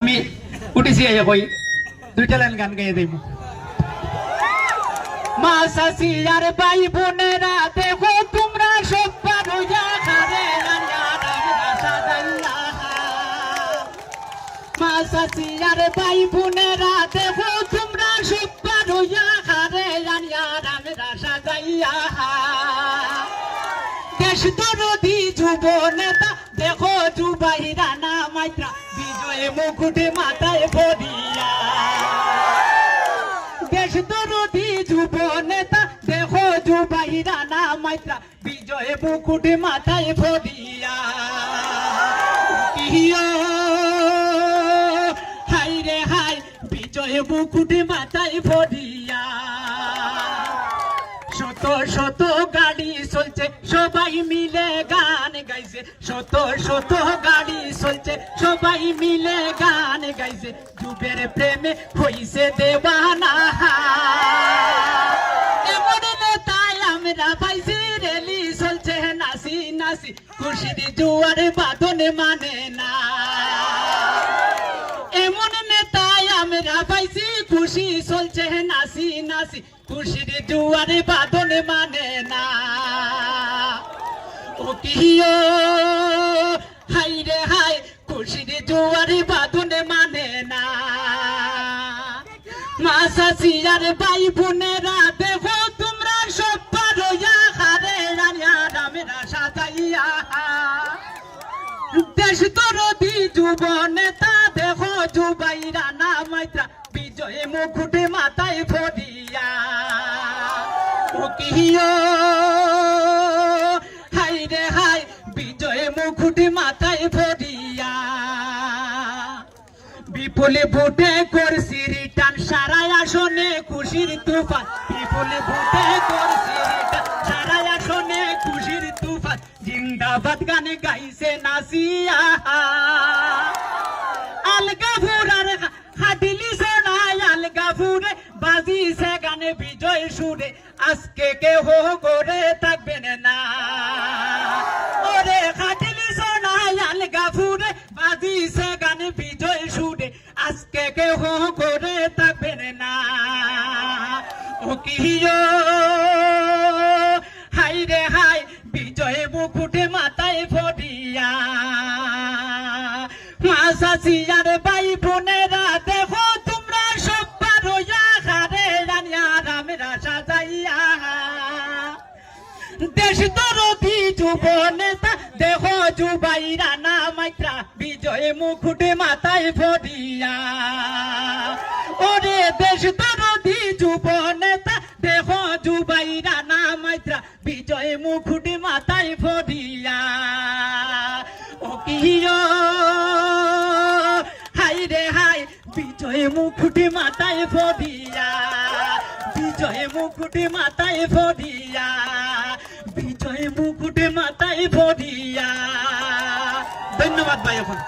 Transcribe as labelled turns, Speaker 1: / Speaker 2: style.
Speaker 1: আমি উঠেছি কই দুইটা লাইন গান গাইয়ে দেব। মা চাচি আর ভাই বোনেরা দেখো তোমরা সব পারো খারে মা চাচি আর ভাই বোনেরা দেখো তোমরা সব পারো খারে আমরা সাজাইয়া দেশ দরদি যুব নেতা দেখো যুবাই রানা মাইত্রা বিজয় মুকুটে মাথায় ভরিয়া দেশ দরদি যুব নেতা দেখো যুবাই রানা মাইত্রা বিজয় মুকুটে মাথায় ভরিয়া হাই রে হাই বিজয় মুকুটে মাথায় ভরিয়া শত শত গাড়ি চলছে সবাই মিলে গান গাইছে শত শত গাড়ি চলছে সবাই মিলে গান গাইছে যুবের প্রেমে হইছে দেওয়ানা এমন নেতাই আমরা পাইছি রেলি চলছে নাচি নাচি খুশির জোয়ার বাঁধন মানে না এমন নেতাই আমরা পাইছি খুশি চলছে নাচি নাচি খুশির জোয়ারে বাঁধন মানে না ও কিও হাই রে হাই খুশির জোয়ারে বাঁধন মানে না মা চাচি আর ভাই বোনেরা দেখো তোমরা সব পারো হারে আমরা সাজাইয়া দেশ দরদি যুব নেতা দেখো যুবাই রানা মাইত্রা বিজয় মুকুটে মাথায় ভরিয়া ও কিও হাই রে হাই বিজয় মুকুটে মাথায় ভরিয়া বিপুলে ভোটে করছি রিটার্ন সারা আসনে খুশির তুফান বিপুলে ভোটে করছি রিটার্ন সারা আসনে খুশির তুফান জিন্দাবাদ গানে গাইছে নাসিয়া আলগাফুরার হাদিলি সোনায় আলগাফুরে বাজিছে গানে বিজয় সুরে আজকে কেহ করে থাকবেন না ওরে হাদিলি সোনায় আলগাফুরে বাজিছে গানে বিজয় সুরে আজকে কেহ করে থাকবেন না ও কিও হাই রে হাই বিজয় মুকুটে মাথায় ভরিয়া মা চাচি আর ভাই বোনেরা দেখো তোমরা সব পারো হারে আমরা সাজাইয়া দেশ দরদি যুব নেতা দেখো যুবাই রানা মাইত্রা বিজয় মুকুটে মাথায় ভরিয়া ওরে দেশ দরদি যুব নেতা দেখো যুবাই রানা মাইত্রা বিজয় মুকুটে মাথায় ভরিয়া ও কিও হাই রে হাই বিজয় মুকুটে মাথায় ভরিয়া বিজয় মুকুটে মাথায় ভরিয়া বিজয় মুকুটে মাথায় ভরিয়া ধন্যবাদ ভাই এখন।